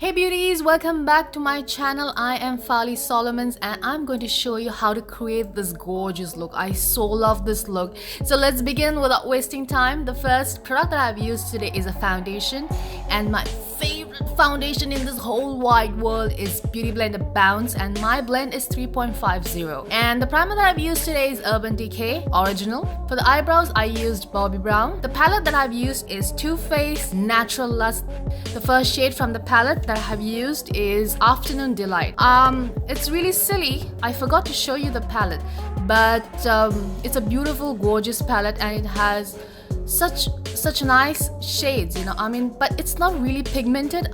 Hey beauties, welcome back to my channel. I am Farlie Solomons and I'm going to show you how to create this gorgeous look. I so love this look. So let's begin without wasting time. The first product that I've used today is a foundation, and my favorite foundation in this whole wide world is Beauty Blender Bounce, and my blend is 3.50. And the primer that I've used today is Urban Decay Original. For the eyebrows, I used Bobbi Brown. The palette that I've used is Too Faced Natural Lust. The first shade from the palette that I have used is Afternoon Delight. It's really silly, I forgot to show you the palette, but it's a beautiful, gorgeous palette, and it has such nice shades, but it's not really pigmented.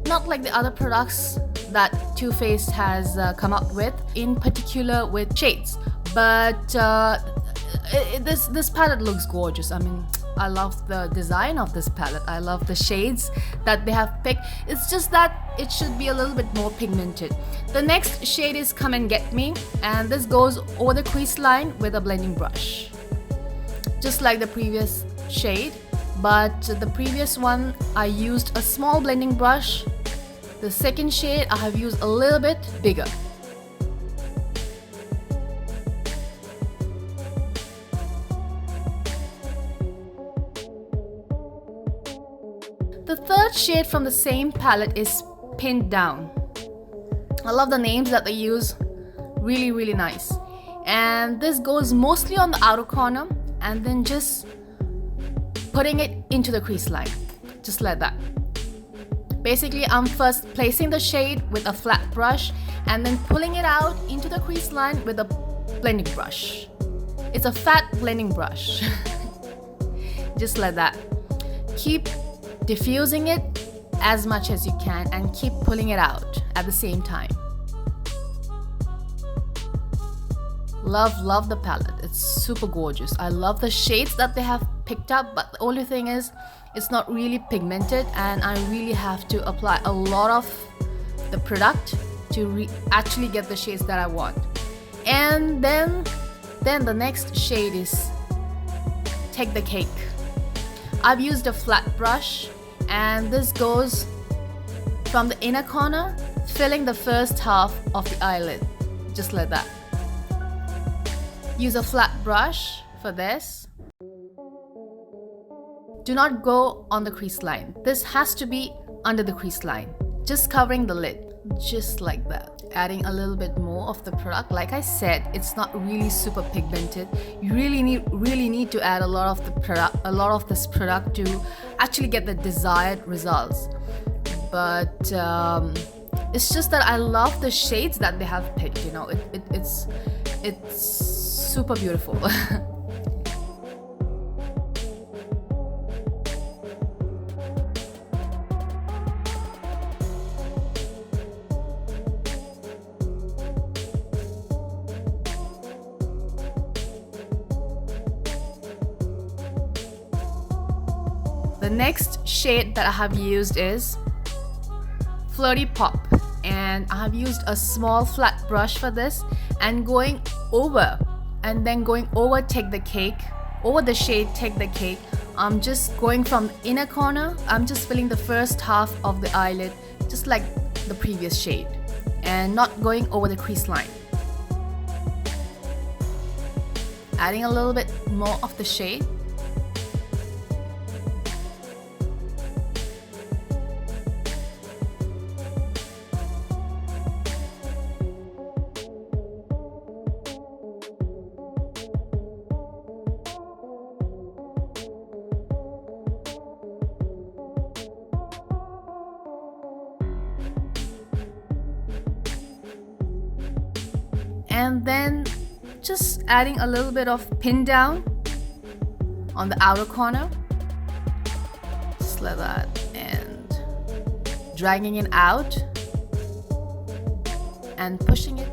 Not like the other products that Too Faced has come up with, in particular with shades. But this palette looks gorgeous. I love the design of this palette. I love the shades that they have picked. It's just that it should be a little bit more pigmented. The next shade is Come and Get Me, and this goes over the crease line with a blending brush, just like the previous shade, but the previous one I used a small blending brush. The second shade I have used a little bit bigger. The third shade from the same palette is Pinned Down. I love the names that they use, really nice. And this goes mostly on the outer corner, and then just putting it into the crease line, just like that. Basically, I'm first placing the shade with a flat brush and then pulling it out into the crease line with a blending brush. It's a fat blending brush. Just like that. Keep diffusing it as much as you can and keep pulling it out at the same time. Love the palette. It's super gorgeous. I love the shades that they have picked up, but the only thing is it's not really pigmented, and I really have to apply a lot of the product to actually get the shades that I want. And then the next shade is Take the Cake. I've used a flat brush, and this goes from the inner corner, filling the first half of the eyelid, just like that. Use a flat brush for this. Do not go on the crease line. This has to be under the crease line, just covering the lid, just like that. Adding a little bit more of the product. Like I said, it's not really super pigmented. You really need to add a lot of this product to actually get the desired results. But it's just that I love the shades that they have picked. It's super beautiful. The next shade that I have used is Flirty Pop, and I have used a small flat brush for this, and going over Take the Cake, over the shade Take the Cake. I'm just going from the inner corner. I'm just filling the first half of the eyelid, just like the previous shade, and not going over the crease line. Adding a little bit more of the shade. And then just adding a little bit of Pin Down on the outer corner, just like that, and dragging it out and pushing it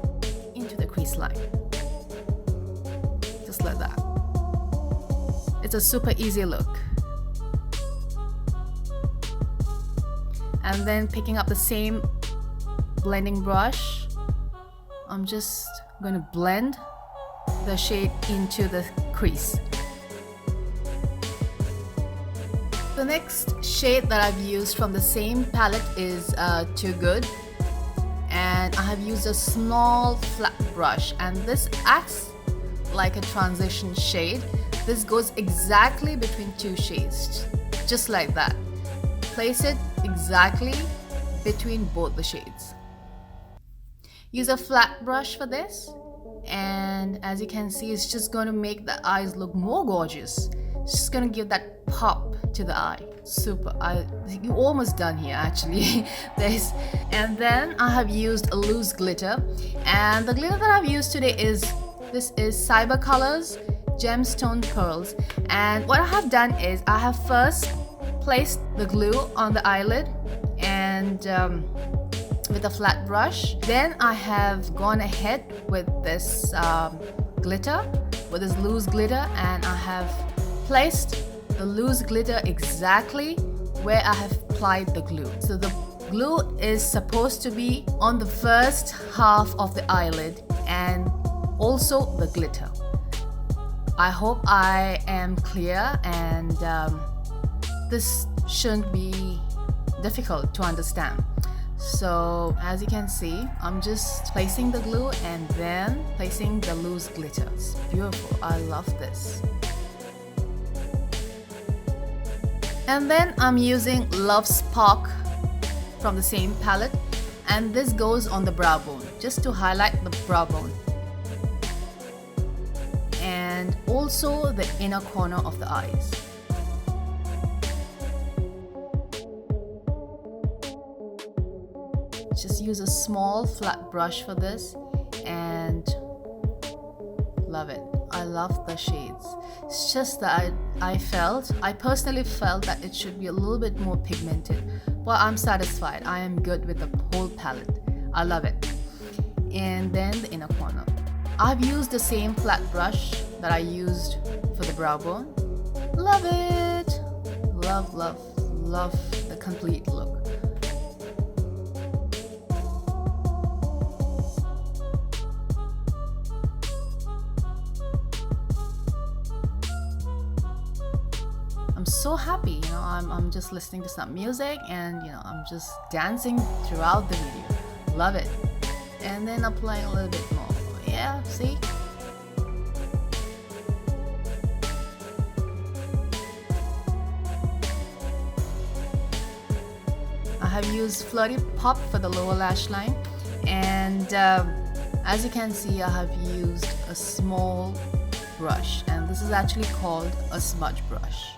into the crease line, just like that. It's a super easy look. And then picking up the same blending brush, I'm just going to blend the shade into the crease. The next shade that I've used from the same palette is Too Good, and I have used a small flat brush, and this acts like a transition shade. This goes exactly between two shades, just like that. Place it exactly between both the shades. Use a flat brush for this, and as you can see, it's just going to make the eyes look more gorgeous. It's just going to give that pop to the eye. Super. You're almost done here actually. And then I have used a loose glitter, and the glitter that I've used today is Cyber Colors Gemstone Pearls. And what I have done is I have first placed the glue on the eyelid and with a flat brush. Then I have gone ahead with this glitter, with this loose glitter, and I have placed the loose glitter exactly where I have applied the glue. So the glue is supposed to be on the first half of the eyelid and also the glitter. I hope I am clear, and this shouldn't be difficult to understand. So as you can see, I'm just placing the glue and then placing the loose glitter. It's beautiful. I love this. And then I'm using Love Spark from the same palette, and this goes on the brow bone, just to highlight the brow bone, and also the inner corner of the eyes. Just use a small flat brush for this, and love it. I love the shades. It's just that I personally felt that it should be a little bit more pigmented, but I'm satisfied. I am good with the whole palette. I love it. And then the inner corner. I've used the same flat brush that I used for the brow bone. Love it. Love, love, love the complete look. I'm so happy, you know, I'm just listening to some music, and you know, I'm just dancing throughout the video. Love it. And then applying a little bit more. Yeah, see? I have used Flirty Pop for the lower lash line, and as you can see, I have used a small brush, and this is actually called a smudge brush.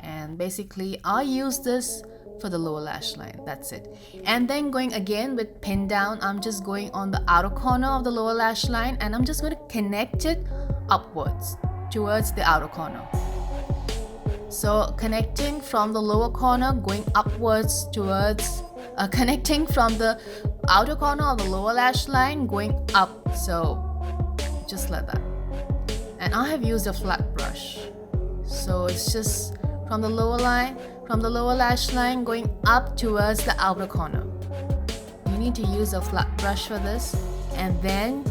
And basically I use this for the lower lash line. That's it. And then going again with pin down, I'm just going on the outer corner of the lower lash line, and I'm just going to connect it upwards towards the outer corner. So connecting from the lower corner, going upwards towards connecting from the outer corner of the lower lash line, going up. So just like that. And I have used a flat brush, so it's just from the lower lash line going up towards the outer corner. You need to use a flat brush for this, and then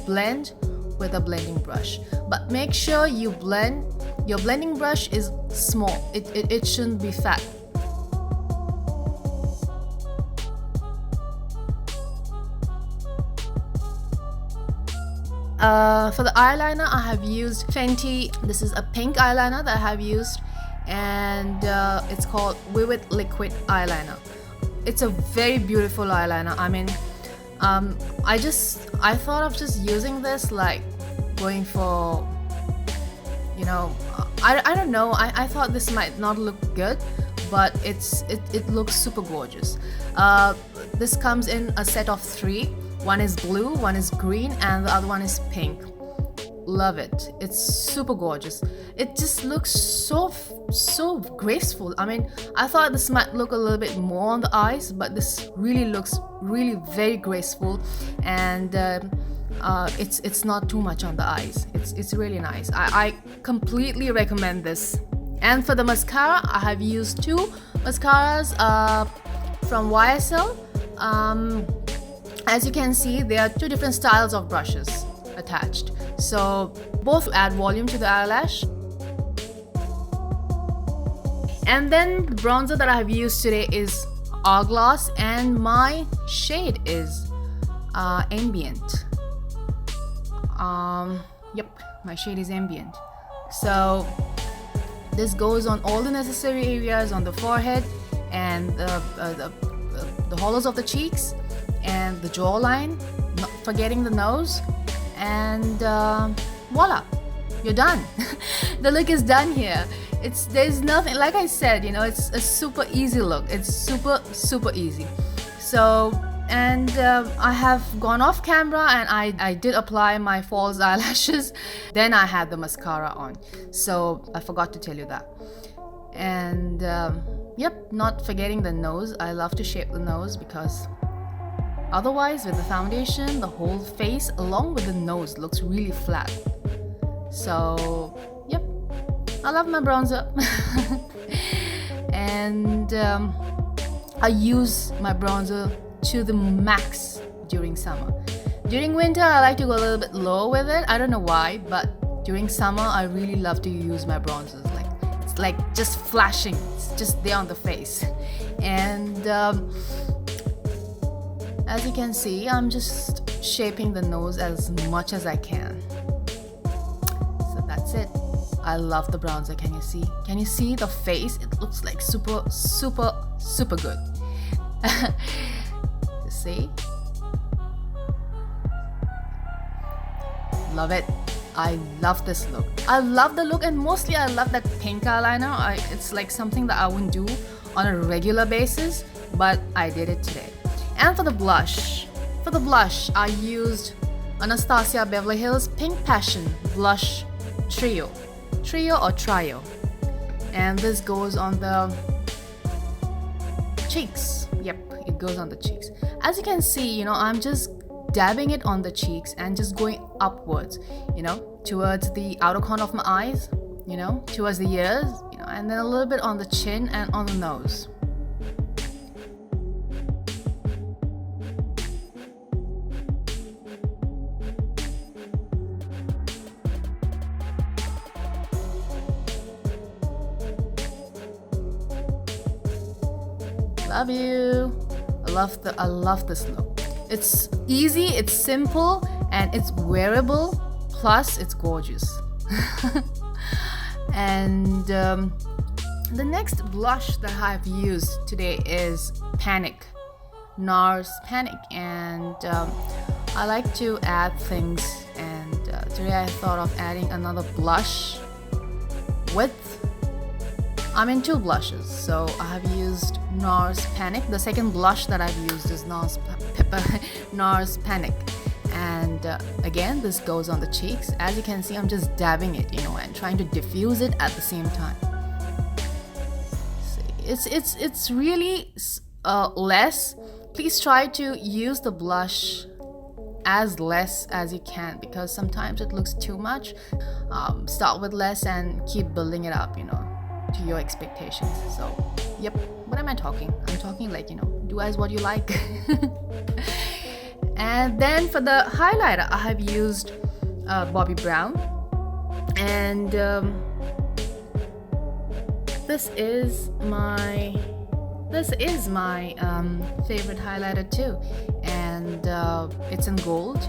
blend with a blending brush. But make sure you blend, your blending brush is small. It shouldn't be fat. For the eyeliner, I have used Fenty. This is a pink eyeliner that I have used, and it's called Vivid Liquid Eyeliner. It's a very beautiful eyeliner. I mean, I thought of just using this, like going for, you know, I don't know. I thought this might not look good, but it looks super gorgeous. This comes in a set of 3. One is blue, one is green, and the other one is pink. Love it. It's super gorgeous. It just looks so graceful. I mean, I thought this might look a little bit more on the eyes, but this really looks very graceful, and it's not too much on the eyes. It's really nice. I completely recommend this. And for the mascara, I have used 2 mascaras from YSL. As you can see, there are 2 different styles of brushes attached, so both add volume to the eyelash. And then the bronzer that I have used today is Hourglass, and my shade is Ambient. Yep, my shade is Ambient. So this goes on all the necessary areas on the forehead and the hollows of the cheeks and the jawline, not forgetting the nose, and voila, you're done. The look is done here. There's nothing, like I said, you know, it's a super easy look. It's super easy. So, and I have gone off camera and I did apply my false eyelashes. Then I had the mascara on. So I forgot to tell you that. And yep, not forgetting the nose. I love to shape the nose because otherwise with the foundation, the whole face along with the nose looks really flat. So yep, I love my bronzer. And I use my bronzer to the max during summer. During winter, I like to go a little bit low with it. I don't know why, but during summer, I really love to use my bronzers. Like, it's like just flashing. It's just there on the face. And as you can see, I'm just shaping the nose as much as I can. So that's it. I love the bronzer. Can you see? Can you see the face? It looks like super good. See? Love it. I love this look. I love the look, and mostly I love that pink eyeliner. It's like something that I wouldn't do on a regular basis, but I did it today. And for the blush, I used Anastasia Beverly Hills Pink Passion Blush Trio or Trio, and this goes on the cheeks. Yep, it goes on the cheeks. As you can see, you know, I'm just dabbing it on the cheeks and just going upwards, you know, towards the outer corner of my eyes, you know, towards the ears, you know, and then a little bit on the chin and on the nose. Love you. I love this look. It's easy, it's simple, and it's wearable, plus it's gorgeous. And the next blush that I've used today is Panic, NARS Panic, and I like to add things, and today I thought of adding another blush with, I'm in two blushes, so I have used NARS Panic. The second blush that I've used is NARS Panic, and again, this goes on the cheeks. As you can see, I'm just dabbing it, you know, and trying to diffuse it at the same time. See, it's really less. Please try to use the blush as less as you can, because sometimes it looks too much. Start with less and keep building it up, you know, to your expectations. So yep, what am I talking? I'm talking like, you know, do as what you like. And then for the highlighter, I have used Bobbi Brown, and this is my favorite highlighter too, and it's in gold,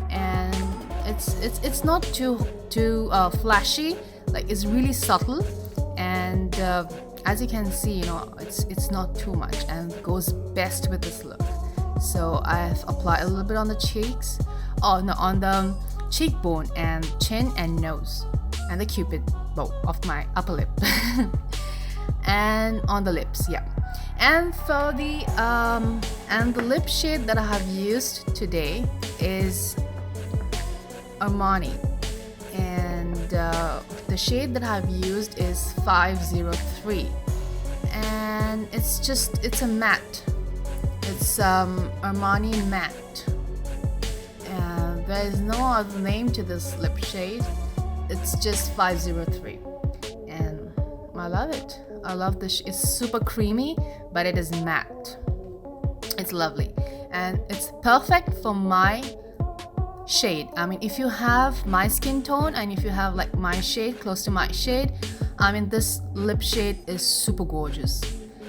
and it's not too flashy. Like, it's really subtle, and as you can see, you know, it's not too much and goes best with this look. So I've applied a little bit on the cheeks, on the cheekbone and chin and nose, and the cupid bow of my upper lip, and on the lips. Yeah. And for the lip shade that I have used today is Armani, and the shade that I've used is 503, and it's a matte. It's Armani matte, and there is no other name to this lip shade. It's just 503, and I love it. I love this. It's super creamy, but it is matte. It's lovely, and it's perfect for my shade. I mean, if you have my skin tone and if you have like my shade, close to my shade, I mean, this lip shade is super gorgeous.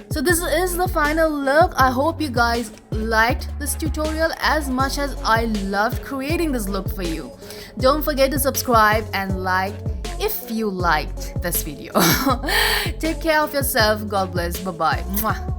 So this is the final look. I hope you guys liked this tutorial as much as I loved creating this look for you. Don't forget to subscribe and like if you liked this video. Take care of yourself. God bless. Bye bye.